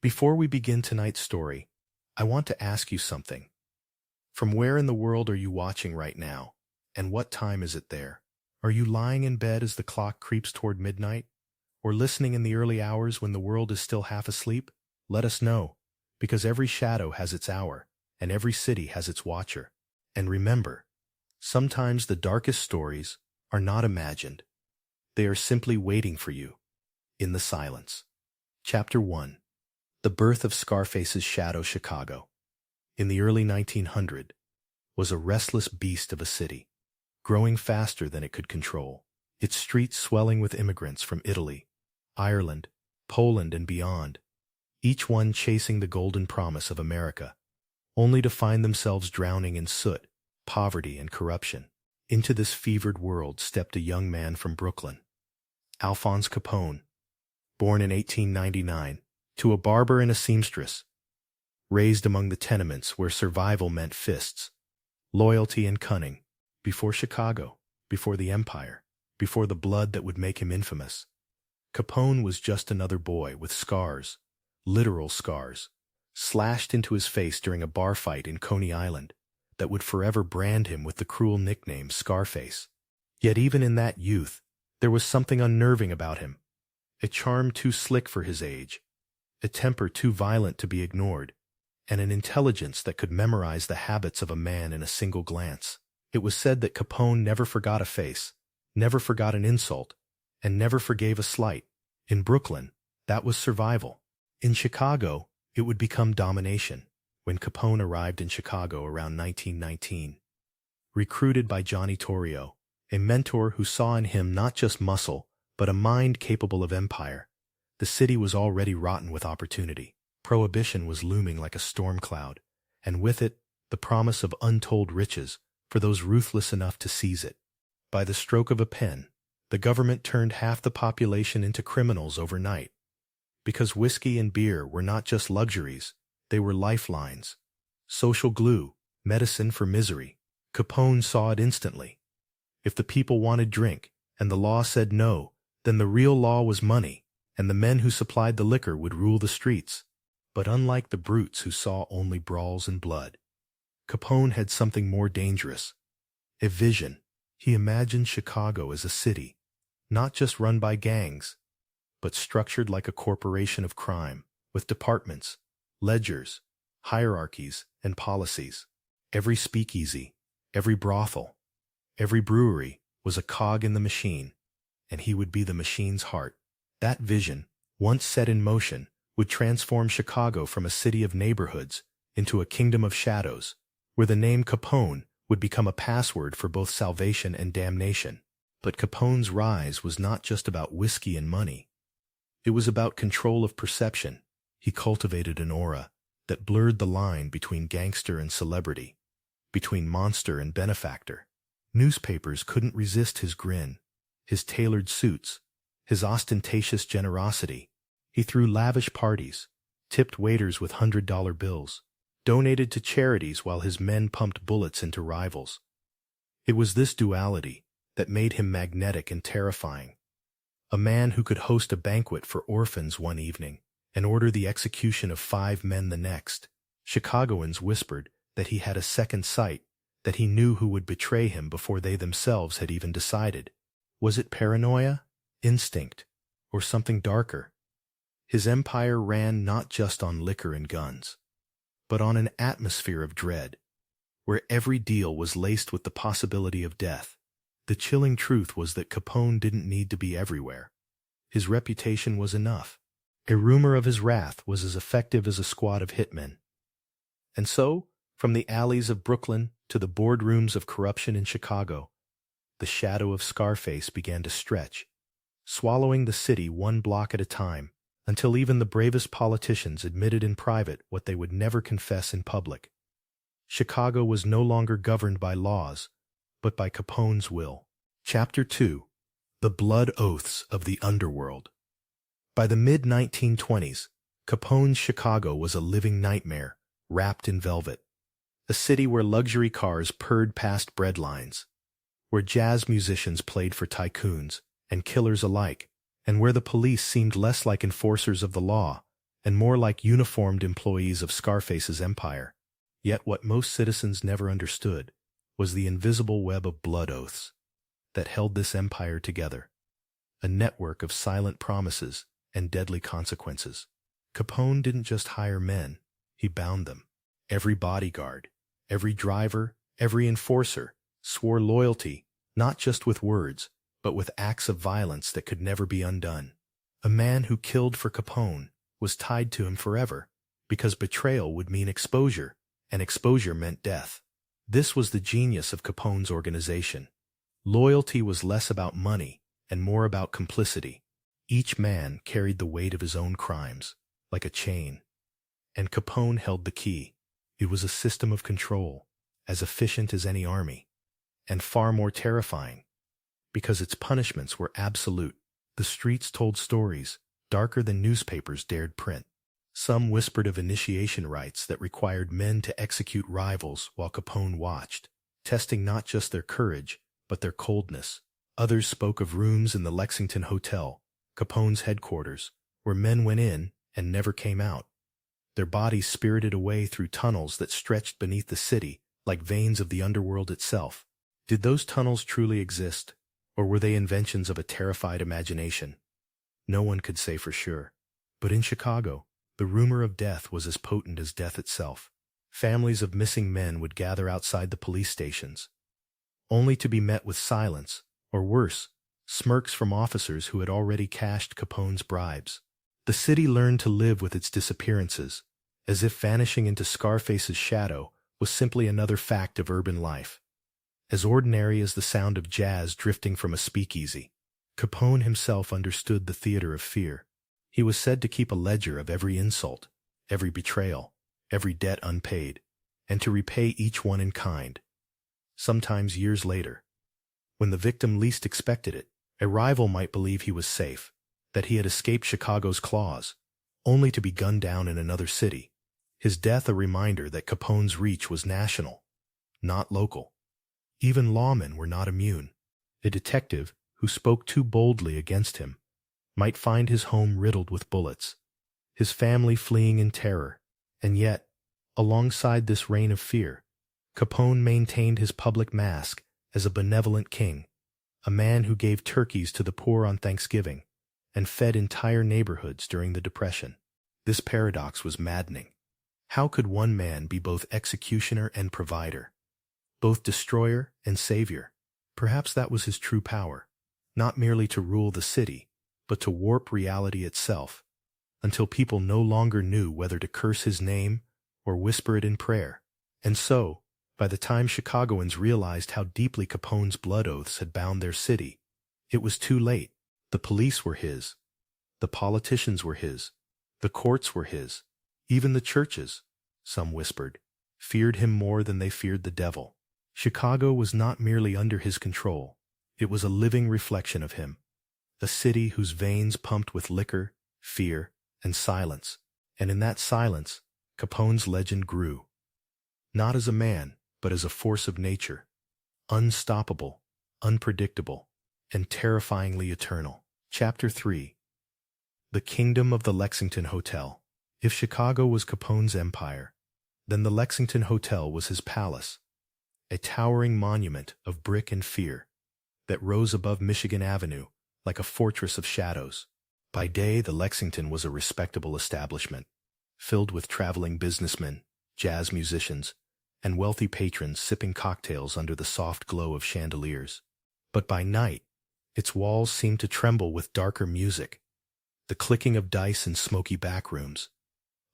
Before we begin tonight's story, I want to ask you something. From where in the world are you watching right now? And what time is it there? Are you lying in bed as the clock creeps toward midnight? Or listening in the early hours when the world is still half asleep? Let us know, because every shadow has its hour, and every city has its watcher. And remember, sometimes the darkest stories are not imagined. They are simply waiting for you, in the silence. Chapter 1. The Birth of Scarface's Shadow. Chicago, in the early 1900s, was a restless beast of a city, growing faster than it could control, its streets swelling with immigrants from Italy, Ireland, Poland, and beyond, each one chasing the golden promise of America, only to find themselves drowning in soot, poverty, and corruption. Into this fevered world stepped a young man from Brooklyn, Alphonse Capone, born in 1899, to a barber and a seamstress, raised among the tenements where survival meant fists, loyalty, and cunning. Before Chicago, before the empire, before the blood that would make him infamous, Capone was just another boy with scars, literal scars, slashed into his face during a bar fight in Coney Island that would forever brand him with the cruel nickname Scarface. Yet even in that youth, there was something unnerving about him, a charm too slick for his age, a temper too violent to be ignored, and an intelligence that could memorize the habits of a man in a single glance. It was said that Capone never forgot a face, never forgot an insult, and never forgave a slight. In Brooklyn, that was survival. In Chicago, it would become domination. When Capone arrived in Chicago around 1919, recruited by Johnny Torrio, a mentor who saw in him not just muscle, but a mind capable of empire, the city was already rotten with opportunity. Prohibition was looming like a storm cloud, and with it, the promise of untold riches for those ruthless enough to seize it. By the stroke of a pen, the government turned half the population into criminals overnight. Because whiskey and beer were not just luxuries, they were lifelines, social glue, medicine for misery. Capone saw it instantly. If the people wanted drink, and the law said no, then the real law was money, and the men who supplied the liquor would rule the streets. But unlike the brutes who saw only brawls and blood, Capone had something more dangerous, a vision. He imagined Chicago as a city, not just run by gangs, but structured like a corporation of crime, with departments, ledgers, hierarchies, and policies. Every speakeasy, every brothel, every brewery was a cog in the machine, and he would be the machine's heart. That vision, once set in motion, would transform Chicago from a city of neighborhoods into a kingdom of shadows, where the name Capone would become a password for both salvation and damnation. But Capone's rise was not just about whiskey and money. It was about control of perception. He cultivated an aura that blurred the line between gangster and celebrity, between monster and benefactor. Newspapers couldn't resist his grin, his tailored suits, his ostentatious generosity. He threw lavish parties, tipped waiters with $100 bills, donated to charities while his men pumped bullets into rivals. It was this duality that made him magnetic and terrifying. A man who could host a banquet for orphans one evening and order the execution of 5 men the next. Chicagoans whispered that he had a second sight, that he knew who would betray him before they themselves had even decided. Was it paranoia, instinct, or something darker? His empire ran not just on liquor and guns, but on an atmosphere of dread, where every deal was laced with the possibility of death. The chilling truth was that Capone didn't need to be everywhere. His reputation was enough. A rumor of his wrath was as effective as a squad of hitmen. And so, from the alleys of Brooklyn to the boardrooms of corruption in Chicago, the shadow of Scarface began to stretch, swallowing the city one block at a time, until even the bravest politicians admitted in private what they would never confess in public. Chicago was no longer governed by laws, but by Capone's will. Chapter 2. The Blood Oaths of the Underworld. By the mid-1920s, Capone's Chicago was a living nightmare, wrapped in velvet. A city where luxury cars purred past bread lines, where jazz musicians played for tycoons and killers alike, and where the police seemed less like enforcers of the law and more like uniformed employees of Scarface's empire. Yet what most citizens never understood was the invisible web of blood oaths that held this empire together, a network of silent promises and deadly consequences. Capone didn't just hire men, he bound them. Every bodyguard, every driver, every enforcer swore loyalty, not just with words, but with acts of violence that could never be undone. A man who killed for Capone was tied to him forever, because betrayal would mean exposure, and exposure meant death. This was the genius of Capone's organization. Loyalty was less about money and more about complicity. Each man carried the weight of his own crimes, like a chain. And Capone held the key. It was a system of control, as efficient as any army, and far more terrifying, because its punishments were absolute. The streets told stories, darker than newspapers dared print. Some whispered of initiation rites that required men to execute rivals while Capone watched, testing not just their courage, but their coldness. Others spoke of rooms in the Lexington Hotel, Capone's headquarters, where men went in and never came out, their bodies spirited away through tunnels that stretched beneath the city like veins of the underworld itself. Did those tunnels truly exist, or were they inventions of a terrified imagination? No one could say for sure. But in Chicago, the rumor of death was as potent as death itself. Families of missing men would gather outside the police stations, only to be met with silence, or worse, smirks from officers who had already cashed Capone's bribes. The city learned to live with its disappearances, as if vanishing into Scarface's shadow was simply another fact of urban life, as ordinary as the sound of jazz drifting from a speakeasy. Capone himself understood the theater of fear. He was said to keep a ledger of every insult, every betrayal, every debt unpaid, and to repay each one in kind. Sometimes years later, when the victim least expected it, a rival might believe he was safe, that he had escaped Chicago's claws, only to be gunned down in another city. His death a reminder that Capone's reach was national, not local. Even lawmen were not immune. A detective who spoke too boldly against him might find his home riddled with bullets, his family fleeing in terror. And yet, alongside this reign of fear, Capone maintained his public mask as a benevolent king, a man who gave turkeys to the poor on Thanksgiving and fed entire neighborhoods during the Depression. This paradox was maddening. How could one man be both executioner and provider, both destroyer and savior? Perhaps that was his true power, not merely to rule the city, but to warp reality itself, until people no longer knew whether to curse his name or whisper it in prayer. And so, by the time Chicagoans realized how deeply Capone's blood oaths had bound their city, it was too late. The police were his. The politicians were his. The courts were his. Even the churches, some whispered, feared him more than they feared the devil. Chicago was not merely under his control. It was a living reflection of him, a city whose veins pumped with liquor, fear, and silence. And in that silence, Capone's legend grew. Not as a man, but as a force of nature, unstoppable, unpredictable, and terrifyingly eternal. Chapter 3. The Kingdom of the Lexington Hotel. If Chicago was Capone's empire, then the Lexington Hotel was his palace, a towering monument of brick and fear that rose above Michigan Avenue like a fortress of shadows. By day, the Lexington was a respectable establishment, filled with traveling businessmen, jazz musicians, and wealthy patrons sipping cocktails under the soft glow of chandeliers. But by night, its walls seemed to tremble with darker music, the clicking of dice in smoky backrooms,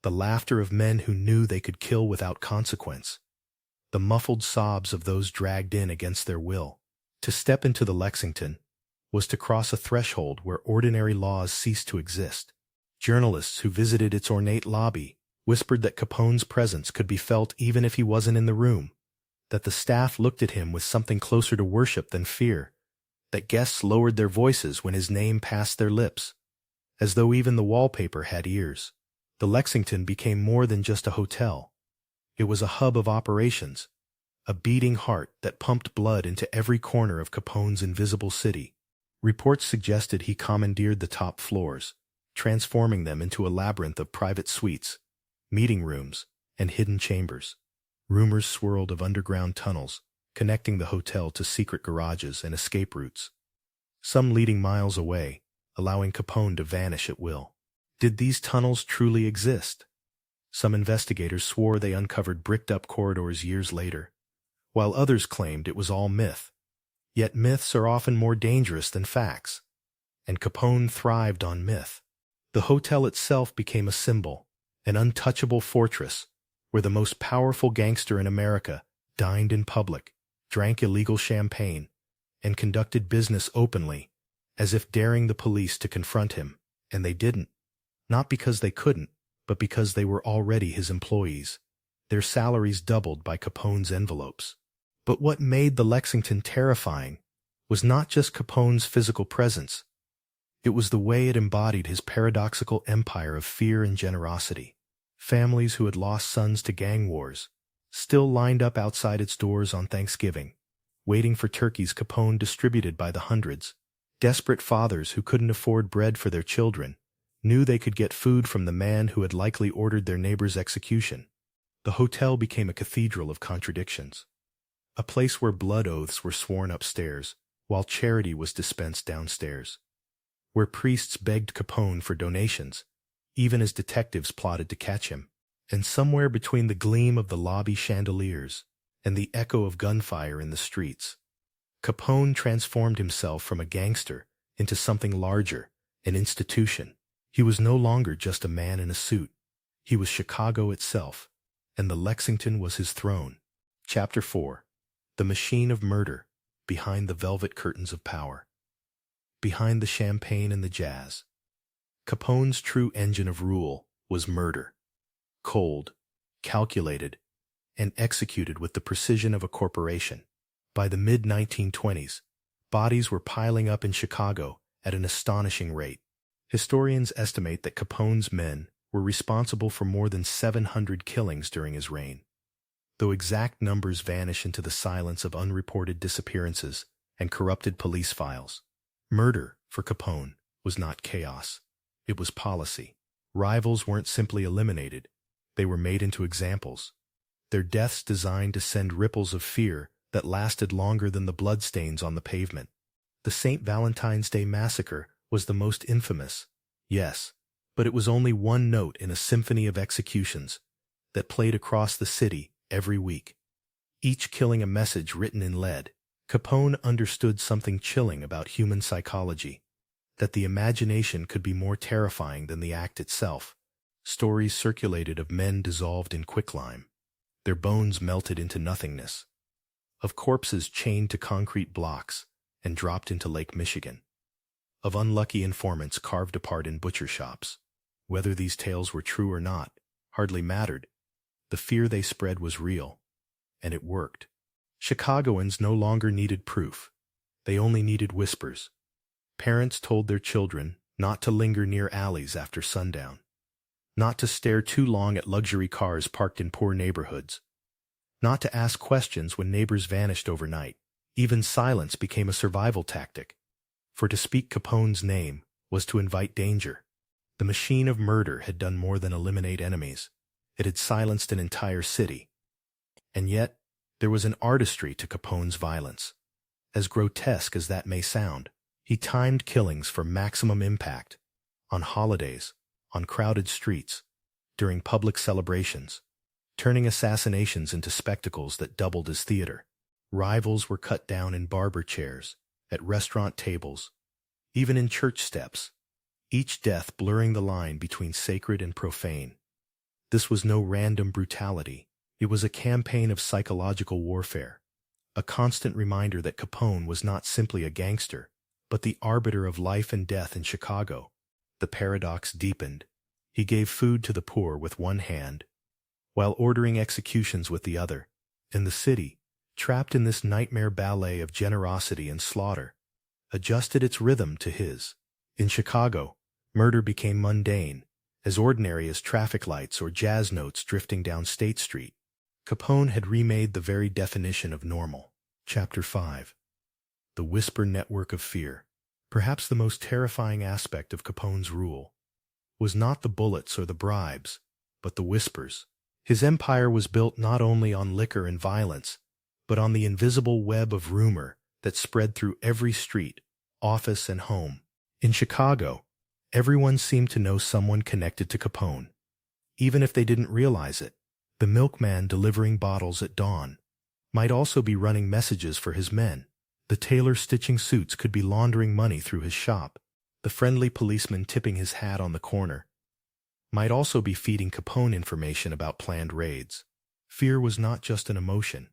the laughter of men who knew they could kill without consequence, the muffled sobs of those dragged in against their will. To step into the Lexington was to cross a threshold where ordinary laws ceased to exist. Journalists who visited its ornate lobby whispered that Capone's presence could be felt even if he wasn't in the room, that the staff looked at him with something closer to worship than fear, that guests lowered their voices when his name passed their lips, as though even the wallpaper had ears. The Lexington became more than just a hotel. It was a hub of operations, a beating heart that pumped blood into every corner of Capone's invisible city. Reports suggested he commandeered the top floors, transforming them into a labyrinth of private suites, meeting rooms, and hidden chambers. Rumors swirled of underground tunnels, connecting the hotel to secret garages and escape routes, some leading miles away, allowing Capone to vanish at will. Did these tunnels truly exist? Some investigators swore they uncovered bricked-up corridors years later, while others claimed it was all myth. Yet myths are often more dangerous than facts, and Capone thrived on myth. The hotel itself became a symbol, an untouchable fortress, where the most powerful gangster in America dined in public, drank illegal champagne, and conducted business openly, as if daring the police to confront him, and they didn't. Not because they couldn't, but because they were already his employees. Their salaries doubled by Capone's envelopes. But what made the Lexington terrifying was not just Capone's physical presence. It was the way it embodied his paradoxical empire of fear and generosity. Families who had lost sons to gang wars still lined up outside its doors on Thanksgiving, waiting for turkeys Capone distributed by the hundreds. Desperate fathers who couldn't afford bread for their children knew they could get food from the man who had likely ordered their neighbor's execution. The hotel became a cathedral of contradictions, a place where blood oaths were sworn upstairs, while charity was dispensed downstairs, where priests begged Capone for donations, even as detectives plotted to catch him. And somewhere between the gleam of the lobby chandeliers and the echo of gunfire in the streets, Capone transformed himself from a gangster into something larger, an institution. He was no longer just a man in a suit. He was Chicago itself, and the Lexington was his throne. Chapter 4. The Machine of Murder, Behind the Velvet Curtains of Power. Behind the champagne and the jazz, Capone's true engine of rule was murder. Cold, calculated, and executed with the precision of a corporation. By the mid-1920s, bodies were piling up in Chicago at an astonishing rate. Historians estimate that Capone's men were responsible for more than 700 killings during his reign, though exact numbers vanish into the silence of unreported disappearances and corrupted police files. Murder, for Capone, was not chaos. It was policy. Rivals weren't simply eliminated. They were made into examples. Their deaths designed to send ripples of fear that lasted longer than the bloodstains on the pavement. The St. Valentine's Day massacre was the most infamous, yes, but it was only one note in a symphony of executions that played across the city every week, each killing a message written in lead. Capone understood something chilling about human psychology, that the imagination could be more terrifying than the act itself. Stories circulated of men dissolved in quicklime, their bones melted into nothingness, of corpses chained to concrete blocks and dropped into Lake Michigan, of unlucky informants carved apart in butcher shops. Whether these tales were true or not hardly mattered. The fear they spread was real, and it worked. Chicagoans no longer needed proof. They only needed whispers. Parents told their children not to linger near alleys after sundown, not to stare too long at luxury cars parked in poor neighborhoods, not to ask questions when neighbors vanished overnight. Even silence became a survival tactic, for to speak Capone's name was to invite danger. The machine of murder had done more than eliminate enemies. It had silenced an entire city. And yet, there was an artistry to Capone's violence. As grotesque as that may sound, he timed killings for maximum impact, on holidays, on crowded streets, during public celebrations, turning assassinations into spectacles that doubled as theater. Rivals were cut down in barber chairs, at restaurant tables, even in church steps, each death blurring the line between sacred and profane. This was no random brutality. It was a campaign of psychological warfare, a constant reminder that Capone was not simply a gangster, but the arbiter of life and death in Chicago. The paradox deepened. He gave food to the poor with one hand, while ordering executions with the other. And the city, trapped in this nightmare ballet of generosity and slaughter, adjusted its rhythm to his. In Chicago, murder became mundane, as ordinary as traffic lights or jazz notes drifting down State Street. Capone had remade the very definition of normal. Chapter 5. The Whisper Network of Fear. Perhaps the most terrifying aspect of Capone's rule was not the bullets or the bribes, but the whispers. His empire was built not only on liquor and violence, but on the invisible web of rumor that spread through every street, office, and home. In Chicago, everyone seemed to know someone connected to Capone, even if they didn't realize it. The milkman delivering bottles at dawn might also be running messages for his men. The tailor stitching suits could be laundering money through his shop. The friendly policeman tipping his hat on the corner might also be feeding Capone information about planned raids. Fear was not just an emotion.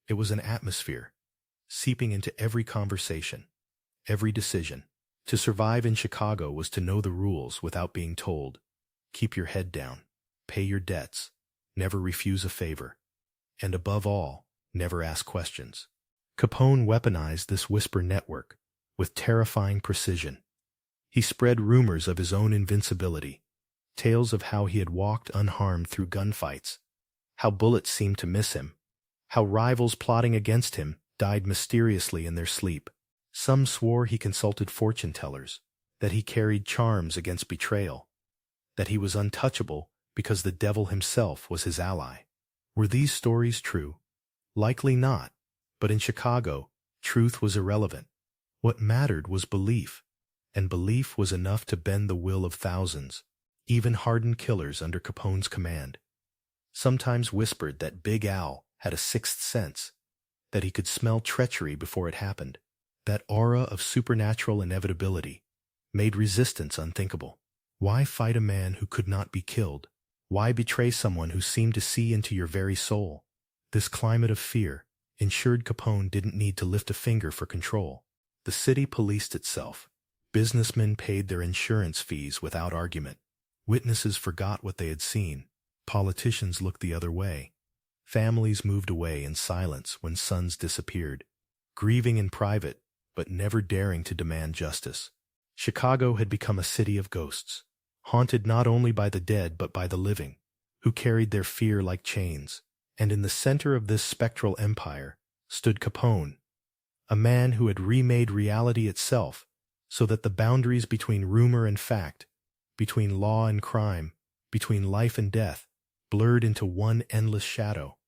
It was an atmosphere, seeping into every conversation, every decision. To survive in Chicago was to know the rules without being told. Keep your head down, pay your debts, never refuse a favor, and above all, never ask questions. Capone weaponized this whisper network with terrifying precision. He spread rumors of his own invincibility, tales of how he had walked unharmed through gunfights, how bullets seemed to miss him, how rivals plotting against him died mysteriously in their sleep. Some swore he consulted fortune tellers, that he carried charms against betrayal, that he was untouchable because the devil himself was his ally. Were these stories true? Likely not, but in Chicago, truth was irrelevant. What mattered was belief, and belief was enough to bend the will of thousands, even hardened killers under Capone's command. Sometimes whispered that Big Al had a sixth sense, that he could smell treachery before it happened. That aura of supernatural inevitability made resistance unthinkable. Why fight a man who could not be killed? Why betray someone who seemed to see into your very soul? This climate of fear ensured Capone didn't need to lift a finger for control. The city policed itself. Businessmen paid their insurance fees without argument. Witnesses forgot what they had seen. Politicians looked the other way. Families moved away in silence when sons disappeared, grieving in private, but never daring to demand justice. Chicago had become a city of ghosts, haunted not only by the dead but by the living, who carried their fear like chains. And in the center of this spectral empire stood Capone, a man who had remade reality itself so that the boundaries between rumor and fact, between law and crime, between life and death, blurred into one endless shadow.